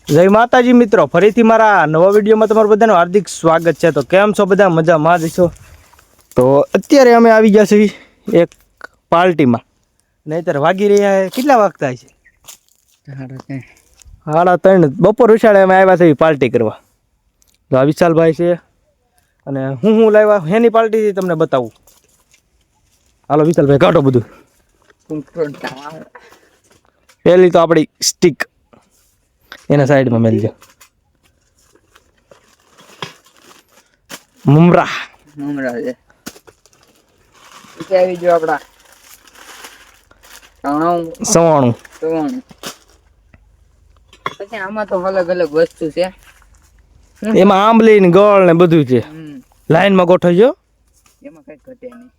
જય માતાજી મિત્રો, ફરીથી મારા નવા વિડીયોમાં તમારું બધાનું હાર્દિક સ્વાગત છે। તો કેમ છો બધા? મજામાં જ છો? તો અત્યારે અમે આવી ગયા છીએ એક પાર્ટીમાં, નહીંતર વાગી રહ્યા કેટલા વાગતા છે? 3:30 બપોર ઉછાળે અમે આવ્યા છીએ પાર્ટી કરવા। તો આ વિશાલભાઈ છે અને હું લાવ્યા હેની પાર્ટી તમને બતાવું। હાલો વિશાલભાઈ કાઢો બધું। પહેલી તો આપણી સ્ટીક એના સાઈડમાં મેલજો। મમરા છે કે આવી જો આપડા સવાણું પછી આમાં તો અલગ અલગ વસ્તુ છે, એમાં આંબલી ને ગળ ને બધું છે। લાઈનમાં ગોઠવજો, એમાં કઈ ઘટે નહીં।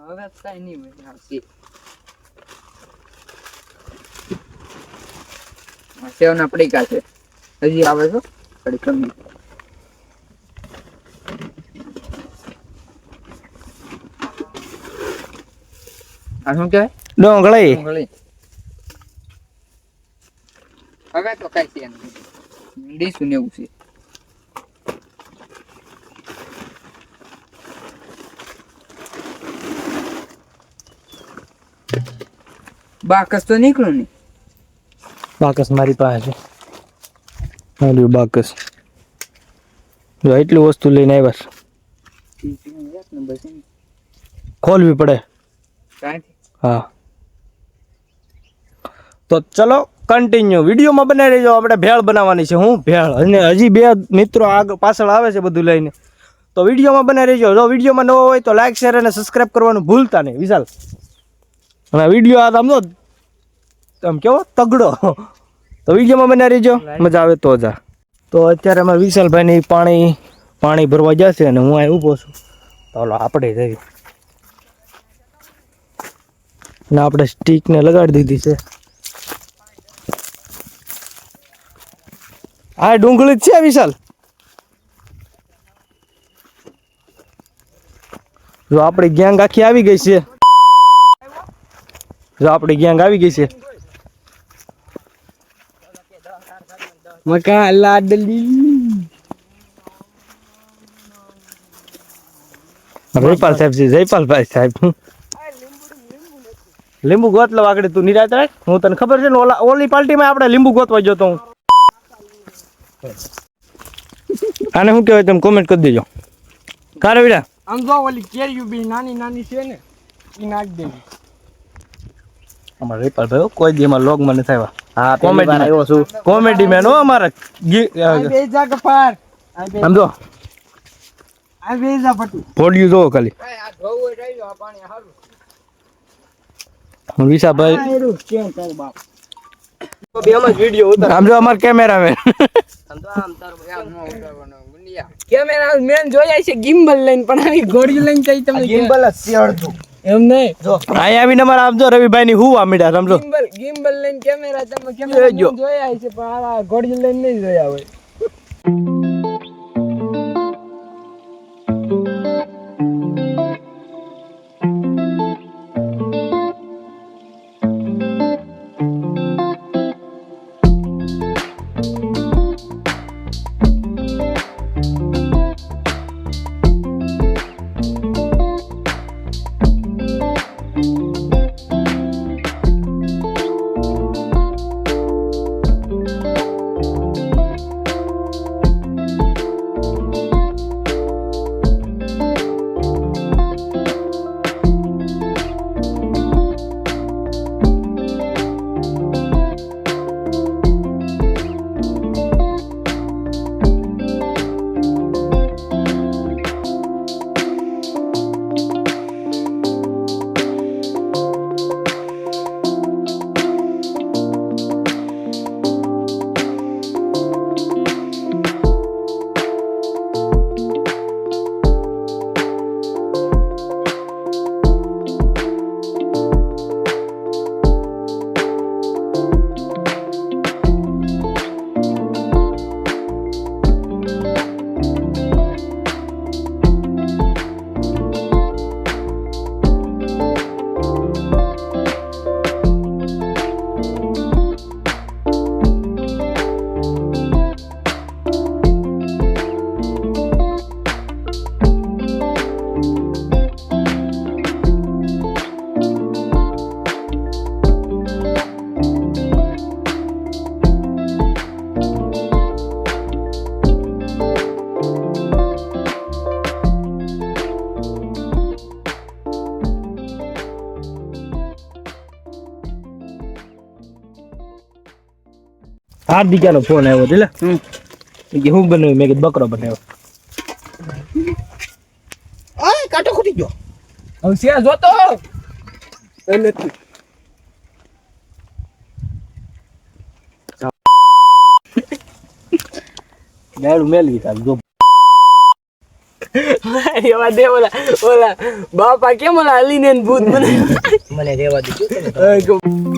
હવે કઈ નહીં મજા આવશે। સેવના પડીકા છે, હજી આવે છે થોડી કમી। આ શું કહેવાય? ડોંગળી। હવે તો કઈ છે નહીં, ડીશું ને એવું છે। બાકસ તો નીકળ્યું નહીં। બાકસ મારી પાસે છે, હાલ્યું બાકસ। જો એટલી વસ્તુ લઈને આવ્યા છે, ખોલવી પડે। હા, તો ચલો કન્ટિન્યુ વિડીયોમાં બનાવી રહેજો। આપણે ભેળ બનાવવાની છે। હું ભેળ અને હજી બે મિત્રો આગળ પાછળ આવે છે બધું લઈને, તો વિડીયોમાં બનાવી રહેજો। જો વિડીયોમાં નવો હોય તો લાઈક શેર અને સબસ્ક્રાઈબ કરવાનું ભૂલતા નહીં વિશાલ। અને વિડીયો આ આમ કેવો તગડો, તો વિડીયોમાં બનાવી રહેજો, મજા આવે તો જા। તો અત્યારે અમે વિશાલભાઈની પાણી ભરવા જશે અને હું અહીં ઊભો છું। તો હાલો આપણે જઈએ ને આપણે સ્ટીકને લગાડી દીધી છે। આ ડુંગળી જ છે વિશાલ। જો આપણી ગેંગ આખી આવી ગઈ છે। જો આપણી ગેંગ આવી ગઈ છે। મકા લાડલી જયપાલ સાહેબ છે, જયપાલભાઈ સાહેબ। લીંબુ ગોતલો આગળ તું નિરાત રાખ, હું તને ખબર છે ને ઓલી પાર્ટીમાં આપણે લીંબુ ગોતવા જતો હું। આને શું કહેવાય તમે કોમેન્ટ કરી દેજો। કારે વિડા આમ જો ઓલી કેરીઓ બી નાની નાની છે ને, ઈ નાખ દેવી। અમારા જયપાલભાઈ કોઈ દી એમાં લોગ મને થયા। હા, કોમેડી આવ્યો છું, કોમેડી મેન હો અમારા। બે જા કપાર સમજો આ બે જા પટુ ફોડ્યું જો ખાલી આ ધોવું હોય રહી આ પાણી હારું। વિશાભાઈ આયરું કેમ તાર બાપ તો બે માં વિડિયો ઉતાર। આમ જો અમાર કેમેરામેન આમ તો આમ તાર આમ નો ઉતારવાનો ગુંડિયા। કેમેરા મેન જોયા છે ગિમ્બલ લઈને, પણ આવી ઘોડી લઈને જઈ તમે ગિમ્બલ જ છે અડધું એમ નહીં। જો અહીં આવીને અમારા આમ જો રવિભાઈ ની હું આમીડા સમજો। ગિમ્બલ લઈને કેમેરા તમે કેમેરા જોયા છે, પણ આ ઘોડી લઈને નહીં જોયા હોય। હાર્દિકાનો ફોન આવ્યો એટલે કે હું બનાવ્યું મેં કીધું બકરો બનાવ્યો આય કાંટો ખૂટી ગયો હવે છે જોતો નથી દાડું મેલવી તાર જો એવા દે ઓલા બાપા કેમ ઓલા હલીને ભૂત બને મને રેવા દીધું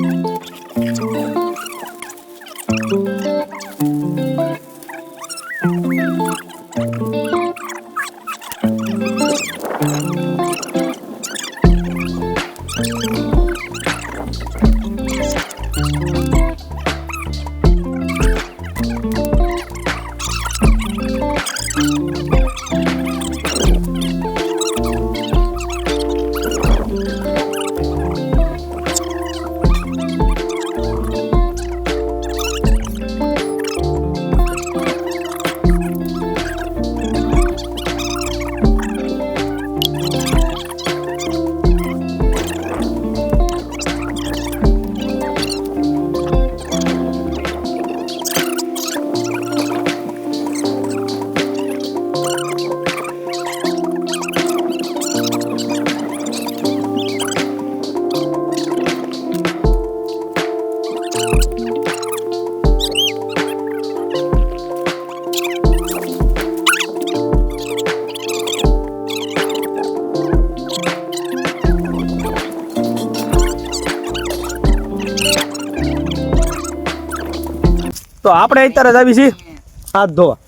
તો આપણે અત્યારે જ આવી છીએ હાથ ધોવા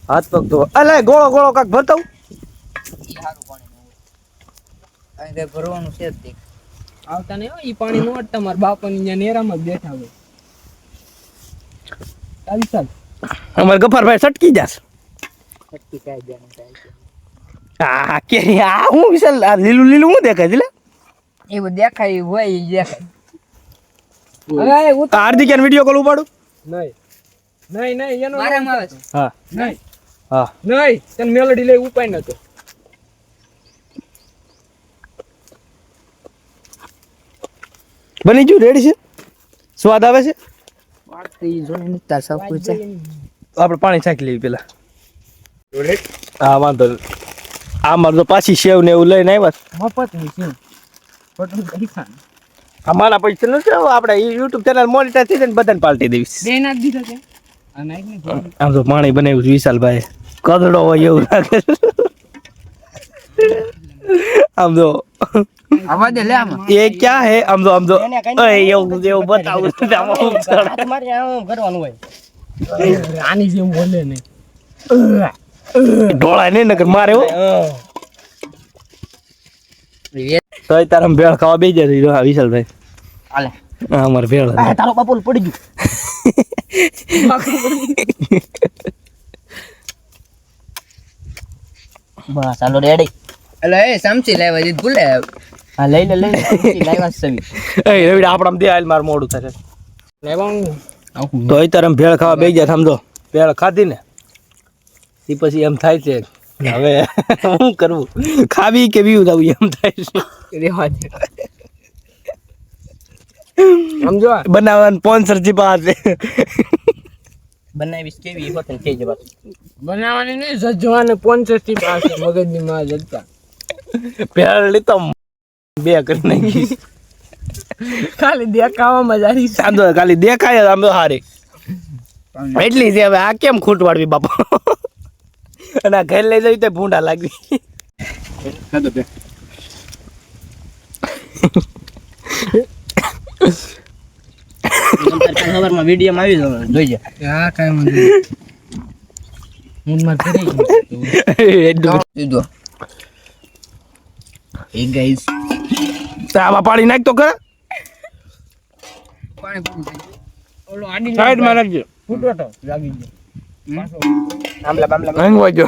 હાથ પગ ધોવા અલે ગોળો ગોળો કાક ભરતાવ ઈ હારું પાણી અહીં તે ભરવાનું છે જ તે આવતા નહીં હો ઈ પાણી નો અટતા માર બાપાની ત્યાં નેરામાં જ બેઠા હોય ચાલ અમાર ગફારભાઈ સટકી જાસ સટકી કાઈ જાનું થાય છે આ કે આ હું વિશાલ આ લીલું લીલું હું દેખાય છે લે એવું દેખાય હોય ઈ દેખાય હવે ઉતાર હાર્દિક વિડિયો કોલ ઉપાડું નહીં એનો મારામાં આવે છે હા નહીં હા નહીં તને મેલોડી લઈ ઉપાય નતો બની ગયું રેડી છે સ્વાદ આવે છે વાટતી જોને નિતા સબ કુછ છે આપણે પાણી છાંકી લેવી પેલા હા વાંધો નહીં આમાં તો પાછી સેવ ને એવું લઈને આવ્યા મફત ની છે પટલું પૈસા અમારા પૈસા નથી આપણે યુટ્યુબ ચેનલ મોનિટાઈઝ થઈ જાય ને બધાને પાલટી દેવીશ બે નાખ દીધો છે આ નાખ ને આમ તો પાણી બનાવ્યું છે વિશાલભાઈ કદડો હોય એવું લાગે આમ તો આવા દે લે આમાં એ ક્યાં હે આમ તો એવું બતાવું કરવાનું હોય આની જેમ બોલે નહીં ઢોળાય નહીં નકર મારે હો તો તારા ભેળ ખાવા બેસી જાય હા વિશાલભાઈ હાલે હા અમારે ભેળ તારો બાપુ પડી ગયું બસ ચાલો રેડી એટલે એ સમચી લાવ્યા છે ભૂલે હા લઈ લે સમચી લાવ્યા છે સવી એ રવિડા આપણામાં દે હાલ માર મોડું થશે લેવાનું તો તારા ભેળ ખાવા બેસી જાય સમજો ભેળ ખાધી ને એ પછી એમ થાય છે હવે શું કરવું ખાવી કે પીવું થવું એમ થાય છે રેવા દે સમજો બનાવવાનું સ્પોન્સર છે પાસે બનાવીશ કેવી હોતન કેજે બસ બનાવવાની નહીં સજવાને 50 થી પાસે મગજની માં જતા ભેળ લીધો બે કરી નાખી ખાલી દેખાવામાં જારી સાંધો ખાલી દેખાય આમ તો હારી એટલી છે હવે આ કેમ ખૂટ વાળવી બાપા અને આ ઘર લઈ જવી તો ભૂંડા લાગવી ખબરમાં વિડીયો માં આવી જોઈજે હા કાઈ વાંધો હું માર ઘરે સીધો એ ગાઈસ આમાં પાણી નાખ તો ખરા પાણી પૂરું થઈ ગયું ઓલો આડી સાઈડ માં નાખજો ફૂટો તો લાગી ગયો આમલા બામલા હંગવા જો